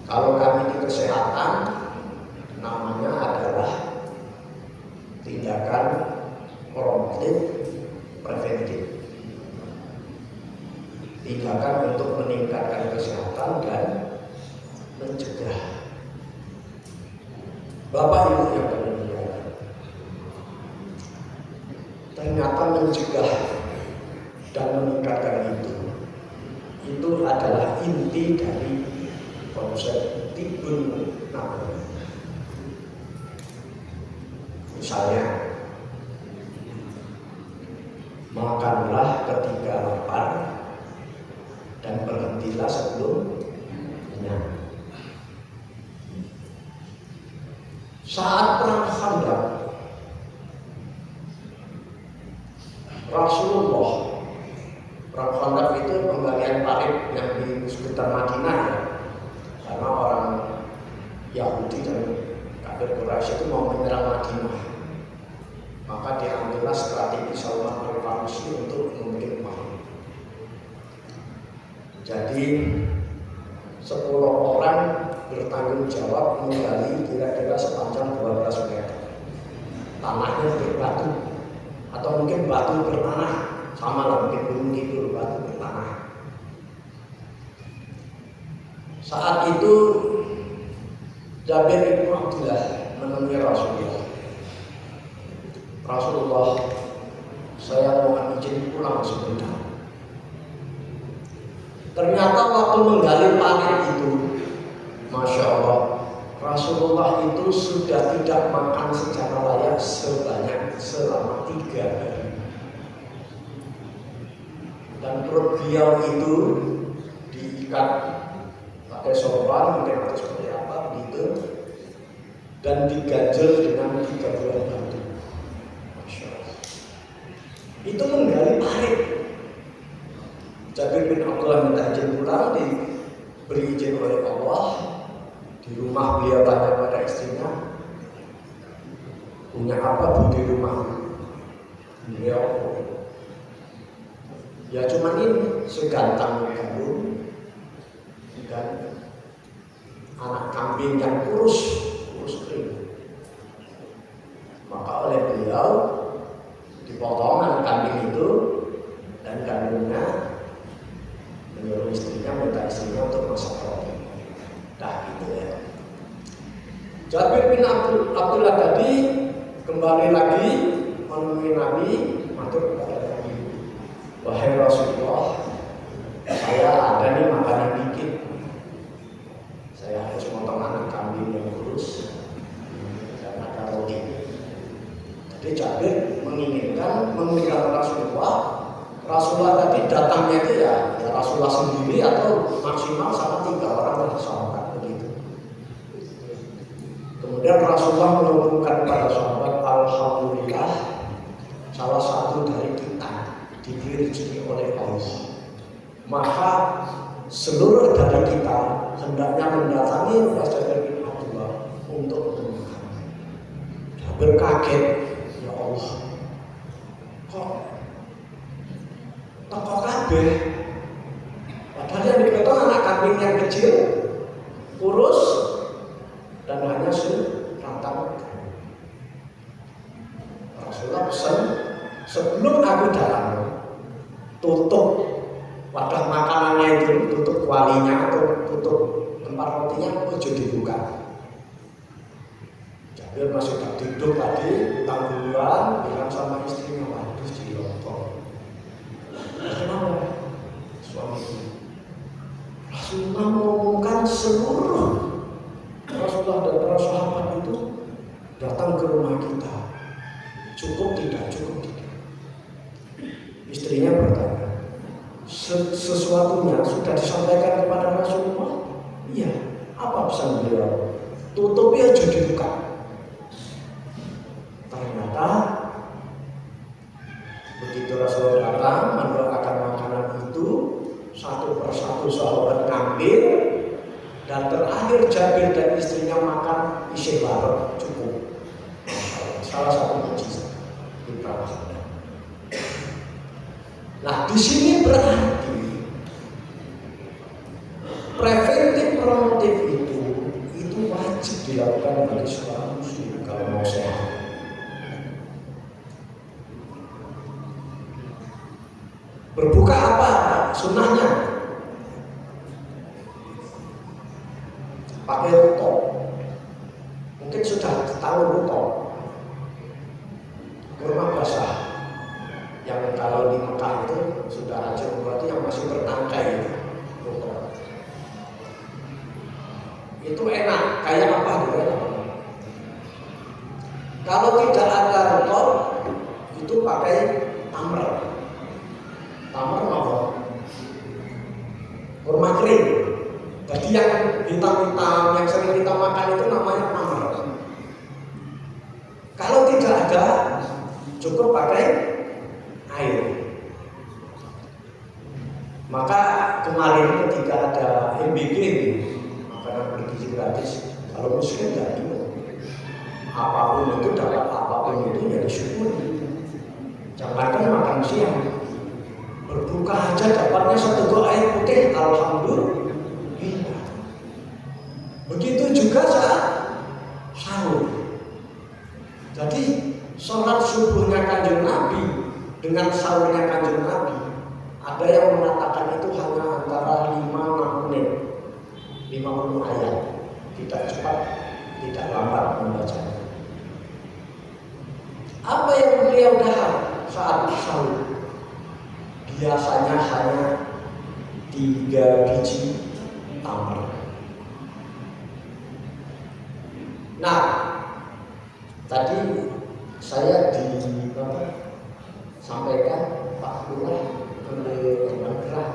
Kalau kami di kesehatan, namanya adalah tindakan proaktif preventif. Tindakan untuk meningkatkan kesehatan dan mencegah. Bapak Ibu yang bermuliakan, ternyata mencegah dan meningkatkan itu adalah inti dari konsep tibbun nabawi. Misalnya, makanlah ketika lapar dan berhentilah sebelum kenyang. Saat perang Khandaq, Rasulullah, perang Khandaq itu pembagian parit yang di sekitar Madinah ya, karena orang Yahudi dan kafir Quraisy itu mau menyerang Madinah, maka diambillah strategi Salman Al-Farisi untuk membuat perang. Jadi 10 orang bertanggung jawab menggali kira-kira sepanjang 12 meter. Tanahnya berbatu atau mungkin batu bertanah, sama lah, mungkin gunung itu batu bertanah. Saat itu Jabir bin Abdullah menemui Rasulullah. Rasulullah, saya mohon izin pulang sebentar. Ternyata waktu menggali parit itu, Masya Allah, Rasulullah itu sudah tidak makan secara layak sebanyak selama 3 hari. Dan perut beliau itu diikat pakai sorban, mungkin atau seperti apa gitu, dan diganjel dengan 3 buah batu. Masya Allah. Itu menggali parit. Jabir bin Abdullah minta izin pulang, diberi izin oleh Allah. Di rumah beliau tanya pada istrinya, punya apa Bu di rumah? Beliau, ya cuma ini, segantang gandum dan anak kambing yang kurus kering. Maka oleh beliau dipotong anak kambing itu dan gandumnya, menyuruh istrinya, minta istrinya untuk masak roti. Dah gitu ya. Jabir bin Abdullah tadi kembali lagi menemui Nabi, matur kepada Nabi, wahai Rasulullah, saya ada nih makanan dikit, saya harus potong anak kambing yang kurus dan ada roti. Jadi Jabir menginginkan memilih Rasulullah tadi datangnya itu ya Rasulullah sendiri atau maksimal sama 3 orang sahabat begitu. Kemudian Rasulullah mengumumkan kepada sahabat, alhamdulillah, salah satu dari kita diberi rezeki oleh Allah. Maka seluruh dari kita hendaknya mendatangi Jabir bin Abdullah untuk menemukan. Jabir kaget, ya Allah, kok toko kabeh, padahal yang dipotong anak kambing yang kecil, kurus, dan hanya sebatang. Rasulullah pesan, sebelum aku datang, tutup wadah makanannya itu, tutup kualinya atau tutup tempat rotinya, ojo dibuka. Jabir masih tak tidur tadi, utang duluan, bilang sama istrinya, waduh cilokong. Kenapa? Suami Rasulullah mengumumkan seluruh Rasulullah dan para sahabat itu datang ke rumah kita. Cukup tidak? Cukup tidak? Istrinya bertanya, sesuatunya sudah disampaikan kepada Rasulullah? Iya. Apa pesan beliau? Tutupi aja dibuka. Ternyata begitu Rasulullah datang mendoakan makanan itu, satu persatu sahabat ngambil, dan terakhir Jabir dan istrinya makan isi larut cukup. Salah satu mukjizat di perang. Nah, di sini berarti preventif promotif itu wajib dilakukan bagi seorang muslim kalau mau sehat. Berbuka apa sunnahnya? Pakai rutop. Mungkin sudah tahu rutop. Kurma basah. Yang kalau di Mekah itu sudah aja berarti yang masih bertangkai rutop. Itu enak. Kayak apa gitu? Kalau tidak ada rutop, itu pakai tamar. Tamar apa? Kurma kering. Jadi yang hitam-hitam yang sering kita makan itu namanya tamar. Kalau tidak ada, cukup pakai air. Maka kemarin ketika ada MBG, makanan bergizi gratis, kalau muslim nggak bingung. Apapun itu dapat apapun itu ya disyukuri. Jangankan makan siang. Berbuka aja dapatnya satu gok air putih, alhamdulillah. Begitu juga saat sahur. Jadi sholat subuhnya Kanjeng Nabi dengan sahurnya Kanjeng Nabi, ada yang mengatakan itu hanya antara 5-6 menit, 50 ayat, tidak cepat, tidak lambat membacanya. Apa yang beliau dahar saat sahur? Biasanya hanya 3 biji tamar. Nah, tadi saya sampaikan Pak Lurah oleh Gerah.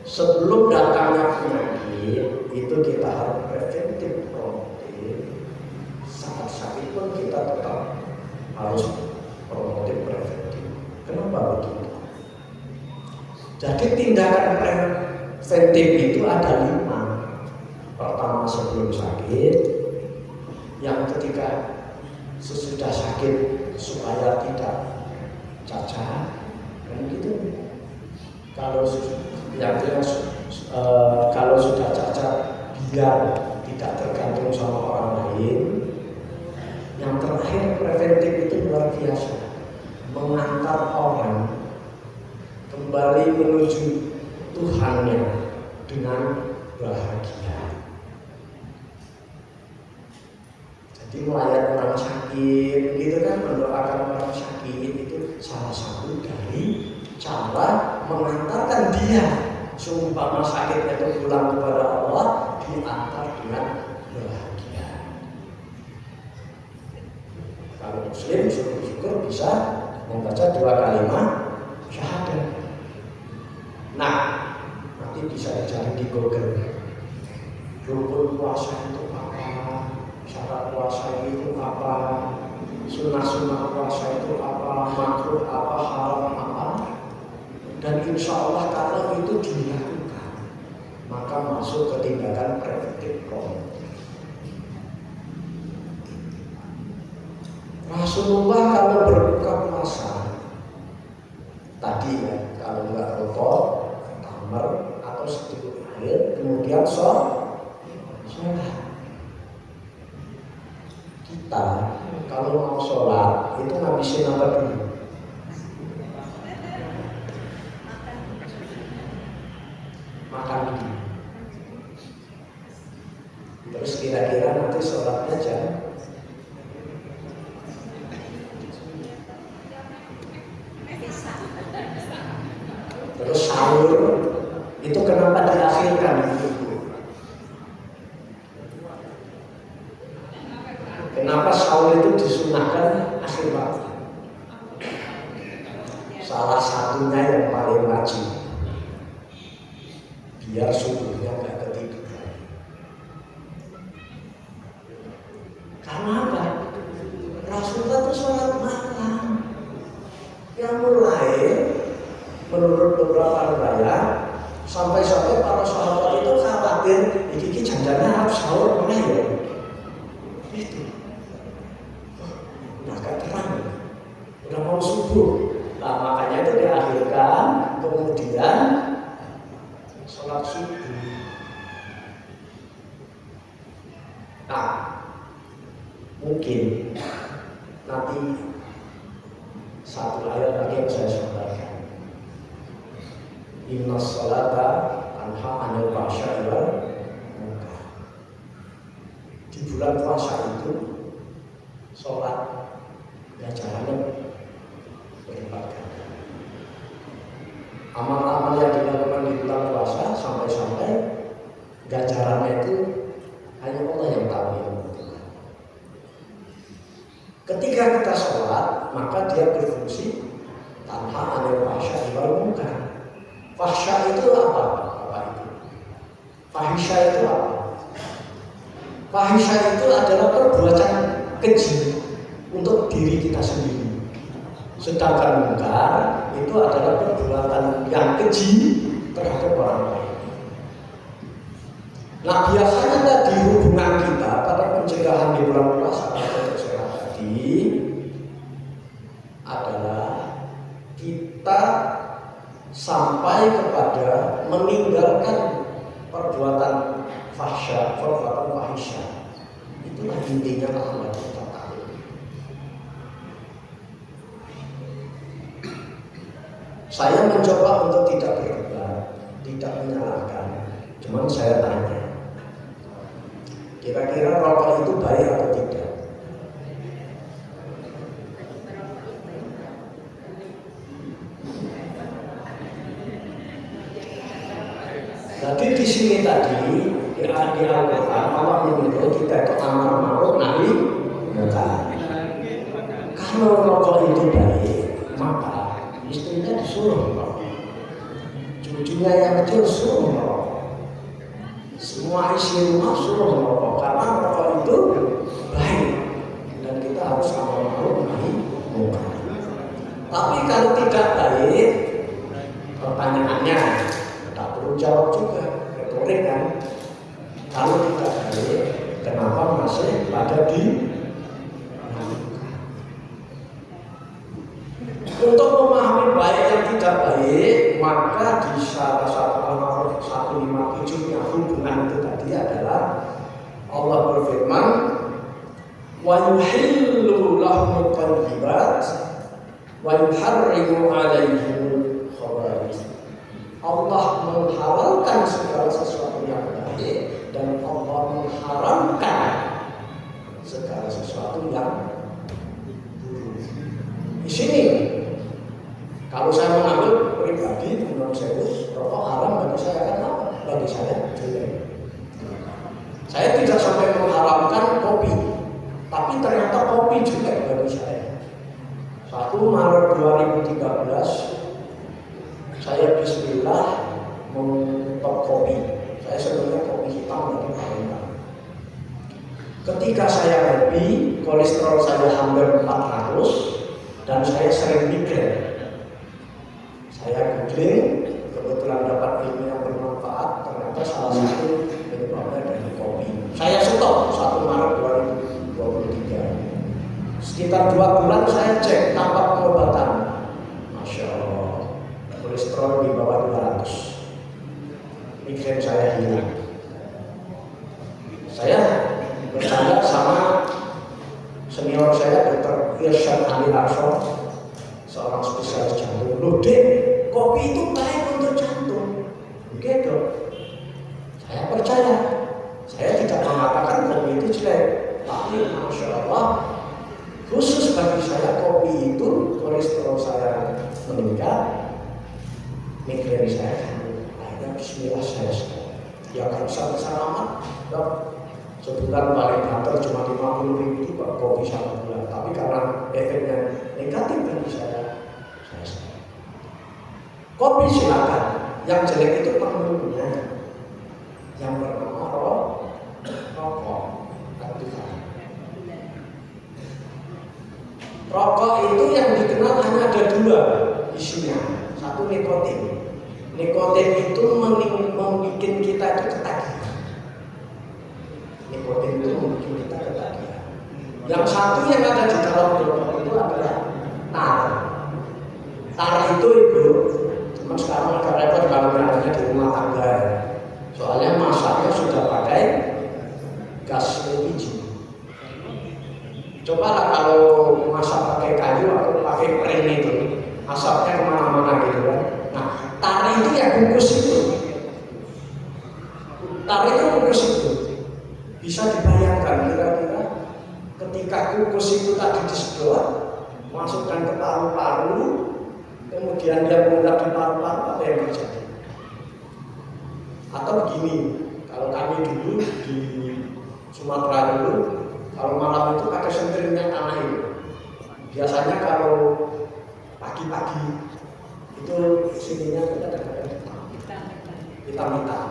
Sebelum datangnya penyakit itu kita harus preventif promotif. Saat sakit pun kita tetap harus promotif preventif. Kenapa begitu? Jadi tindakan preventif itu ada 5. Pertama sebelum sakit, yang ketiga sesudah sakit supaya tidak cacat, kan gitu. Kalau kalau sudah cacat biar tidak tergantung sama orang lain. Yang terakhir preventif itu luar biasa, mengantar orang kembali menuju Tuhannya dengan bahagia. Jadi melayat orang sakit, gitu kan, mendoakan orang sakit itu salah satu dari cara mengantarkan dia seumpama sakitnya itu pulang kepada Allah, diantar dengan bahagia. Kalau muslim syukur-syukur bisa membaca 2 kalimat syahadat. Nah, nanti bisa dicari di Google. Rukun puasa itu apa? Syarat puasa itu apa? Sunnah-sunnah puasa itu apa? Makruh apa? Haram apa? Dan insya Allah kalau itu dilakukan, maka masuk ke tindakan preventif promotif. Rasulullah kalau berbuka puasa tadi ya, kalau nggak rokok, tamar atau sedikit air, kemudian sholat. Kita kalau mau sholat itu ngabisin apa dulu? Makan dulu. Terus kira-kira nanti sholatnya jam Terus sahur itu kenapa diakhirkan? Kenapa sahur itu disunahkan akhir waktu? Salah satunya yang paling wajib, biar subuhnya gak ketiduran. Karena apa? Rasulullah itu sholat malam. Yang mulai menurut beberapa riwayat sampai-sampai para sahabat itu khawatir iki janjinya harus sahur mana ya? Itu udah agak terang, udah mau subuh. Nah makanya itu diakhirkan, kemudian sholat subuh. Nah mungkin nanti satu ayat lagi yang saya sampaikan. Inna sholata tanha anil fahsya'i wal munkar. Di bulan puasa itu sholat ganjarannya berlipat ganda. Amal-amal yang dilakukan di bulan puasa sampai-sampai ganjarannya itu hanya Allah yang tahu yang menentukan. Ketika kita sholat, maka dia berfungsi tanpa anil fahsya'i wal munkar. Fahsya itu apa? Apa itu? Fahisya itu apa? Fahisya itu adalah perbuatan keji untuk diri kita sendiri. Sedangkan munkar itu adalah perbuatan yang keji terhadap orang lain. Nah biasanya tadi hubungan kita pada pencegahan di bulan puasa atau kesehatan tadi adalah kita sampai kepada meninggalkan perbuatan fahsya, perbuatan fahisya. Itulah intinya Allah kita tahu. Saya mencoba untuk tidak berdebat, tidak menyalahkan. Cuman saya tanya, kira-kira rokok itu baik atau tidak? Jadi di sini tadi di Al-Quran Allah menyuruh kita itu amar ma'ruf nahi munkar. Kalau rokok itu baik, maka istrinya disuruh merokok, cucunya yang kecil suruh merokok, semua isi rumah suruh merokok karena rokok itu baik dan kita harus amar ma'ruf nahi munkar. Tapi kalau tidak baik, pertanyaannya tak perlu jawab juga, retorik kan? Kalau tidak baik, kenapa masih pada di? Untuk memahami baik yang tidak baik, maka di salah satu Al-Ma'arij 157 yang hubungan itu tadi adalah Allah berfirman, wa yuhillu lahum thayyibat wa yuharrimu alaihim khaba'ith. Allah menghalalkan segala sesuatu yang baik dan Allah mengharamkan segala sesuatu yang buruk. Di sini kalau saya mengambil pribadi menurut saya rokok haram bagi saya kan apa? Bagi saya jelek. Saya tidak sampai mengharamkan kopi, tapi ternyata kopi jelek bagi saya. 1 Maret 2013 saya bismillah mentok kopi. Saya sebenarnya kopi hitam dari Palembang. Ketika saya kopi, kolesterol saya hampir 400 dan saya sering migrain. Saya googling, kebetulan dapat ilmu yang bermanfaat. Ternyata salah satu penyebabnya dari kopi. Saya stop 1 Maret 2023. Sekitar 2 bulan saya cek tanpa pengobatan. Masya Allah, kolesterol di bawah 200. Migrain saya hilang. Saya bercanda sama senior saya, Dr. Irsyad Ali Arsyad, seorang spesialis jantung. Loh dek, kopi itu baik untuk jantung. Gitu. Saya percaya. Saya tidak mengatakan kopi itu jelek, tapi Masya Allah, khusus bagi saya kopi itu kolesterol saya meningkat. migrain saya, akhirnya bismillah saya stop. Ya kalau besar amat, dok, sebulan paling banter cuma 50.000 kok kopi 1 bulan. Tapi karena efeknya negatif bagi saya stop. Kopi silakan, yang jelek itu penghulunya, yang bernama rokok. Rokok itu yang dikenal hanya ada 2 isinya. Satu nikotin. Nikotin itu membuat kita itu ketagihan. Nikotin itu membuat kita ketagihan. Yang satu yang ada di dalam rokok itu adalah tar. Tar itu cuma sekarang agak repot kalau adanya di rumah tangga. Soalnya masaknya sudah pakai gas LPG. Cobalah kalau masak pakai kayu atau pakai pring itu, asapnya kemana-mana gitu kan. Nah, tar itu ya bungkus itu. Tar itu bungkus itu. Bisa dibayangkan kira-kira ketika kukus itu tadi disedot, masukkan ke paru-paru, kemudian dia mengendap di paru-paru, apa yang terjadi? Atau begini, kalau kami dulu di Sumatera dulu, kalau malam itu pakai sentirnya tanah itu. Biasanya kalau pagi-pagi itu sininya kita ada hitam-hitam.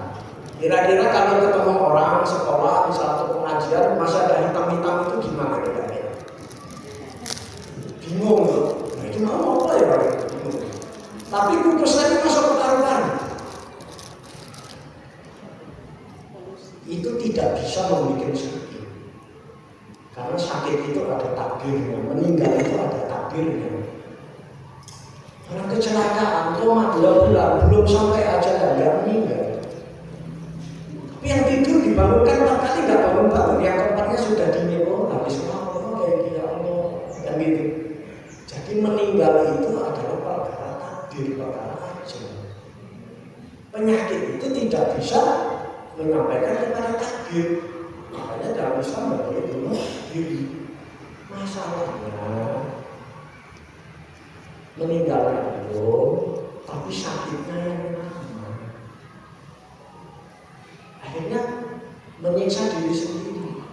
Kira-kira kalau ketemu orang sekolah misal atau pengajian masih ada hitam-hitam itu gimana kira-kira? Bingung loh. Nah, itu mau apa ya Pak? Bingung. Tapi kukus tadi masuk ke paru-paru. Itu tidak bisa membuat sakit. Karena sakit itu ada takdirnya, meninggal itu ada takdirnya. Orang kecelakaan, koma 2 bulan, belum sampai aja nggak meninggal. Tapi yang tidur dibangunkan 4 kali nggak bangun-bangun, yang keempatnya sudah dinipu, habis malam kayak gini Allah, dan gitu. Jadi meninggal itu adalah perkara takdir, perkara aja. Penyakit itu tidak bisa menyampaikan kepada takdir. Makanya dalam Islam nggak boleh bunuh diri. Masalahnya meninggalnya belum, tapi sakitnya yang lama. Akhirnya menyiksa diri sendiri,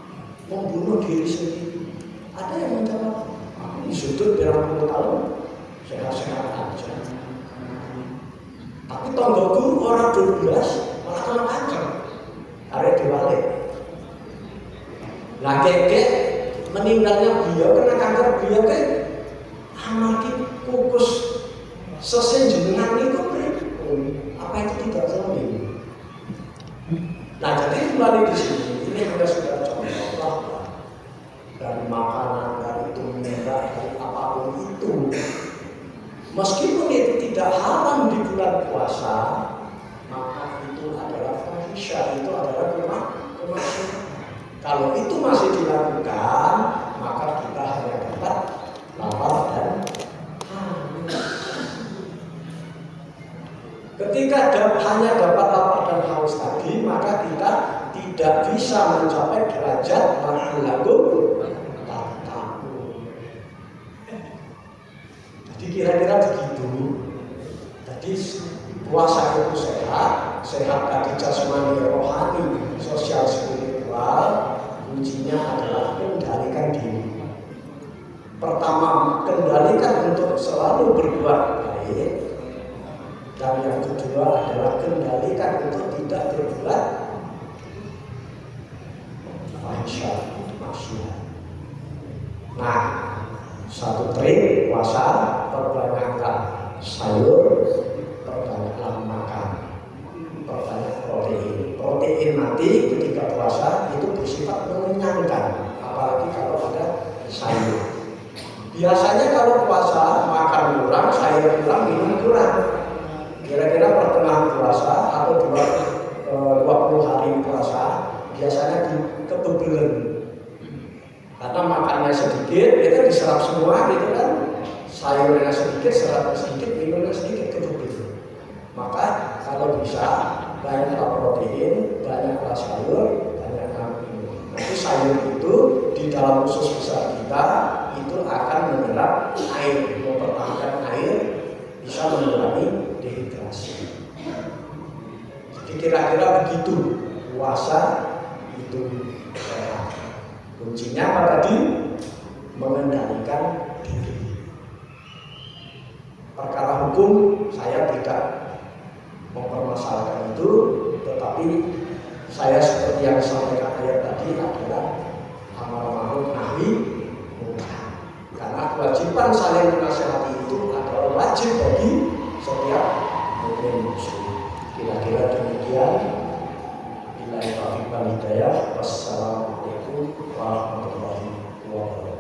membunuh diri sendiri. Ada yang menjawab, aku disudut 20 tahun, sehat-sehat aja. Tapi tonggoku orang 12 malah kena kanker, tarik diwalik. Nah keke meninggalnya beliau karena kanker beliau ke amargi kukus sesenjenengan itu apa itu tidak selalu. Nah jadi kembali di sini ini kita sudah contoh bahwa dari makanan, dari tumbuhan, dari apapun itu, meskipun itu tidak haram di bulan puasa, maka itu adalah fahisya, itu adalah kemaksiatan. Kalau itu masih dilakukan, maka kita hanya dapat lapar dan haus. Ketika hanya dapat lapar dan haus tadi, maka kita tidak bisa mencapai derajat lagu tahu. Jadi kira-kira begitu. Jadi puasa itu sehat dari jasmani, rohani, sosial, spiritual. Kuncinya adalah kendalikan diri. Pertama, kendalikan untuk selalu berbuat baik. Dan yang kedua adalah kendalikan untuk tidak berbuat maksiat. Nah, satu trik puasa, perbanyakkan sayur, perbanyakkan makan, perbanyak protein. Protein nanti ketika puasa itu bersifat mengenyangkan, apalagi kalau ada sayur. Biasanya kalau puasa makan kurang, sayur kurang, minum kurang. Kira-kira pertengahan puasa atau 20 hari puasa biasanya kebebelan. Karena makannya sedikit, itu diserap semua gitu kan. Sayurnya sedikit, serapnya sedikit, minumnya sedikit, kebebelan. Maka kalau bisa banyaklah protein, banyaklah sayur, banyaklah minum. Nanti sayur itu di dalam usus besar kita itu akan menyerap air, mempertahankan air, bisa mengurangi dehidrasi. Jadi kira-kira begitu puasa itu sehat. Kuncinya apa tadi? Mengendalikan diri. Perkara hukum saya tidak mempermasalahkan itu, tetapi saya seperti yang disampaikan ayat tadi adalah amar ma'ruf nahi munkar. Karena kewajiban saling menasihati itu adalah wajib bagi setiap mukmin muslim. Kira-kira demikian. Billahi taufiq wal hidayah. Wassalamualaikum warahmatullahi wabarakatuh.